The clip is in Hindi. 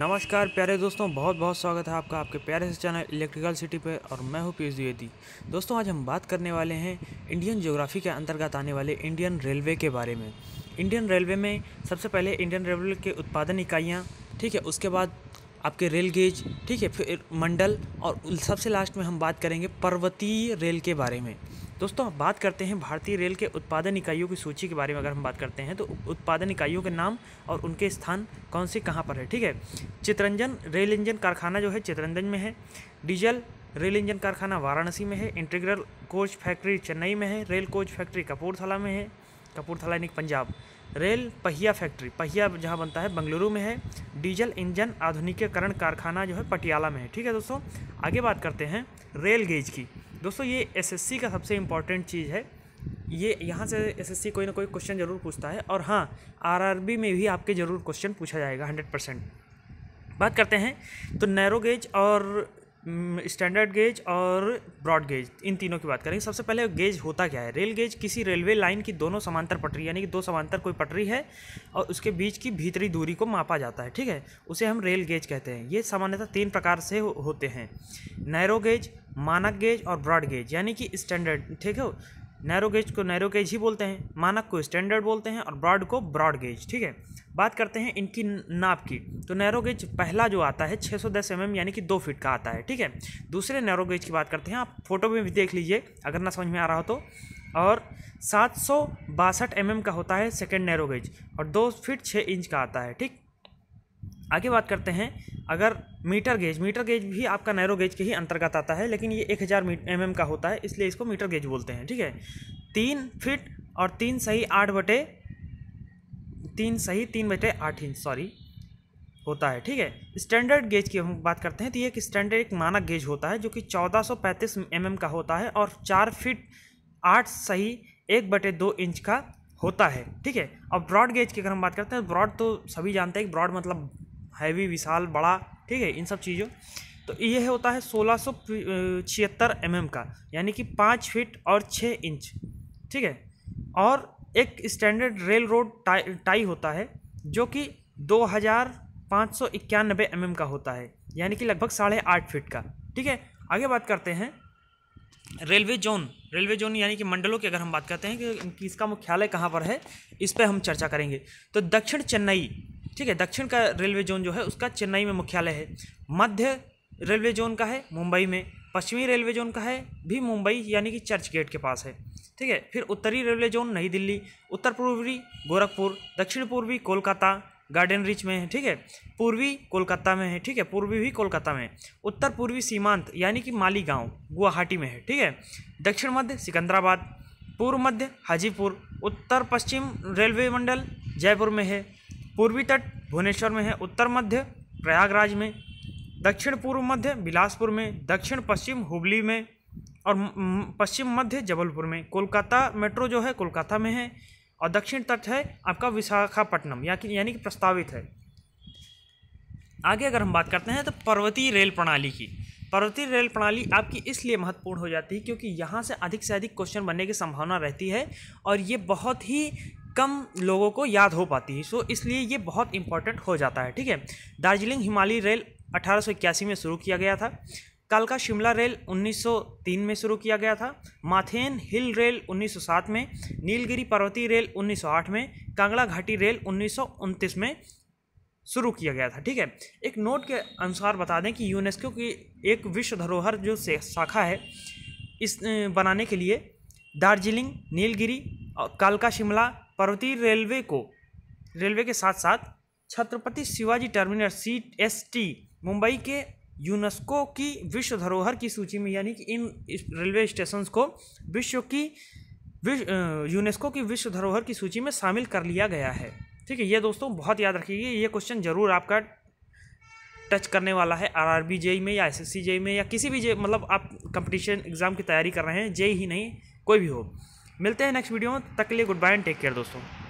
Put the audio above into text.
नमस्कार प्यारे दोस्तों, बहुत बहुत स्वागत है आपका आपके प्यारे से चैनल इलेक्ट्रिकल सिटी पे। और मैं हूँ पीयूष द्विवेदी। दोस्तों आज हम बात करने वाले हैं इंडियन ज्योग्राफी के अंतर्गत आने वाले इंडियन रेलवे के बारे में। इंडियन रेलवे में सबसे पहले इंडियन रेलवे के उत्पादन इकाइयाँ, ठीक है, उसके बाद आपके रेल गेज, ठीक है, फिर मंडल, और सबसे लास्ट में हम बात करेंगे पर्वतीय रेल के बारे में। दोस्तों अब बात करते हैं भारतीय रेल के उत्पादन इकाइयों की सूची के बारे में। अगर हम बात करते हैं तो उत्पादन इकाइयों के नाम और उनके स्थान कौन से कहाँ पर है, ठीक है। चितरंजन रेल इंजन कारखाना जो है चितरंजन में है। डीजल रेल इंजन कारखाना वाराणसी में है। इंटीग्रल कोच फैक्ट्री चेन्नई में है। रेल कोच फैक्ट्री कपूरथला में है, कपूरथला यानी पंजाब। रेल पहिया फैक्ट्री, पहिया जहाँ बनता है, बेंगलुरु में है। डीजल इंजन आधुनिकीकरण कारखाना जो है पटियाला में है, ठीक है। दोस्तों आगे बात करते हैं रेल गेज की। दोस्तों ये एसएससी का सबसे इम्पॉर्टेंट चीज़ है। ये यहाँ से एसएससी कोई ना कोई क्वेश्चन जरूर पूछता है, और हाँ आरआरबी में भी आपके ज़रूर क्वेश्चन पूछा जाएगा 100%। बात करते हैं तो नैरो गेज और स्टैंडर्ड गेज और ब्रॉड गेज, इन तीनों की बात करेंगे। सबसे पहले गेज होता क्या है। रेल गेज किसी रेलवे लाइन की दोनों समांतर पटरी, यानी कि दो समांतर कोई पटरी है और उसके बीच की भीतरी दूरी को मापा जाता है, ठीक है, उसे हम रेल गेज कहते हैं। ये सामान्यतः तीन प्रकार से होते हैं: नैरो गेज, मानक गेज और ब्रॉड गेज, यानी कि स्टैंडर्ड, ठीक है। नैरो गेज को नैरो गेज ही बोलते हैं, मानक को स्टैंडर्ड बोलते हैं और ब्रॉड को ब्रॉड गेज, ठीक है। बात करते हैं इनकी नाप की। तो नैरो गेज पहला जो आता है 610 mm यानी कि 2 फीट का आता है, ठीक है। दूसरे नैरो गेज की बात करते हैं, आप फोटो में भी देख लीजिए अगर ना समझ में आ रहा हो तो। और 762 mm का होता है सेकेंड नैरो गेज, और 2 फीट 6 इंच का आता है, ठीक। आगे बात करते हैं अगर मीटर गेज। मीटर गेज भी आपका नैरो गेज के ही अंतर्गत आता है, लेकिन ये 1000 mm का होता है, इसलिए इसको मीटर गेज बोलते हैं, ठीक है। 3 फीट और 3 सही 3/8 इंच सॉरी होता है, ठीक है। स्टैंडर्ड गेज की हम बात करते हैं तो ये एक स्टैंडर्ड एक मानक गेज होता है जो कि 1435 mm का होता है और 4 फीट 8 सही 1/2 इंच का होता है, ठीक है। और ब्रॉड गेज की अगर हम बात करते हैं, ब्रॉड तो सभी जानते हैं कि ब्रॉड मतलब हैवी, विशाल, बड़ा, ठीक है, इन सब चीज़ों। तो ये होता है 1676 mm का, यानी कि 5 फीट और 6 इंच, ठीक है। और एक स्टैंडर्ड रेल रोड टाई होता है जो कि 2591 mm का होता है, यानी कि लगभग 8.5 फीट का, ठीक है। आगे बात करते हैं रेलवे जोन। रेलवे जोन यानी कि मंडलों की अगर हम बात करते हैं कि इसका मुख्यालय कहाँ पर है, इस पर हम चर्चा करेंगे। तो दक्षिण चेन्नई, ठीक है, दक्षिण का रेलवे जोन जो है उसका चेन्नई में मुख्यालय है। मध्य रेलवे जोन का है मुंबई में। पश्चिमी रेलवे जोन का है भी मुंबई, यानी कि चर्च गेट के पास है, ठीक है। फिर उत्तरी रेलवे जोन नई दिल्ली। उत्तर पूर्वी गोरखपुर। दक्षिण पूर्वी कोलकाता गार्डन रिच में है, ठीक है। पूर्वी कोलकाता में है, ठीक है, पूर्वी भी कोलकाता में। उत्तर पूर्वी सीमांत यानी कि मालीगांव गुवाहाटी में है, ठीक है। दक्षिण मध्य सिकंदराबाद। पूर्व मध्य हाजीपुर। उत्तर पश्चिम रेलवे मंडल जयपुर में है। पूर्वी तट भुवनेश्वर में है। उत्तर मध्य प्रयागराज में। दक्षिण पूर्व मध्य बिलासपुर में। दक्षिण पश्चिम हुबली में और पश्चिम मध्य जबलपुर में। कोलकाता मेट्रो जो है कोलकाता में है। और दक्षिण तट है आपका विशाखापट्टनम, यानी कि प्रस्तावित है। आगे अगर हम बात करते हैं तो पर्वतीय रेल प्रणाली की। पर्वतीय रेल प्रणाली आपकी इसलिए महत्वपूर्ण हो जाती है क्योंकि यहाँ से अधिक क्वेश्चन बनने की संभावना रहती है और ये बहुत ही कम लोगों को याद हो पाती है, सो इसलिए ये बहुत इंपॉर्टेंट हो जाता है, ठीक है। दार्जिलिंग हिमालय रेल 1881 में शुरू किया गया था। कालका शिमला रेल 1903 में शुरू किया गया था। माथेन हिल रेल 1907 में। नीलगिरी पर्वतीय रेल 1908 में। कांगड़ा घाटी रेल 1929 में शुरू किया गया था, ठीक है। एक नोट के अनुसार बता दें कि यूनेस्को की एक विश्व धरोहर जो शाखा है इस बनाने के लिए दार्जिलिंग, नीलगिरी और कालका शिमला पर्वतीय रेलवे के साथ साथ छत्रपति शिवाजी टर्मिनस CST मुंबई के यूनेस्को की विश्व धरोहर की सूची में, यानी कि इन रेलवे स्टेशंस को यूनेस्को की विश्व धरोहर की सूची में शामिल कर लिया गया है, ठीक है। ये दोस्तों बहुत याद रखिए, ये क्वेश्चन जरूर आपका टच करने वाला है RRB जेई में या SSC जेई में या किसी भी जेई, मतलब आप कंपटीशन एग्जाम की तैयारी कर रहे हैं, जेई ही नहीं कोई भी हो। मिलते हैं नेक्स्ट वीडियो में, तक के लिए good bye and take care दोस्तों।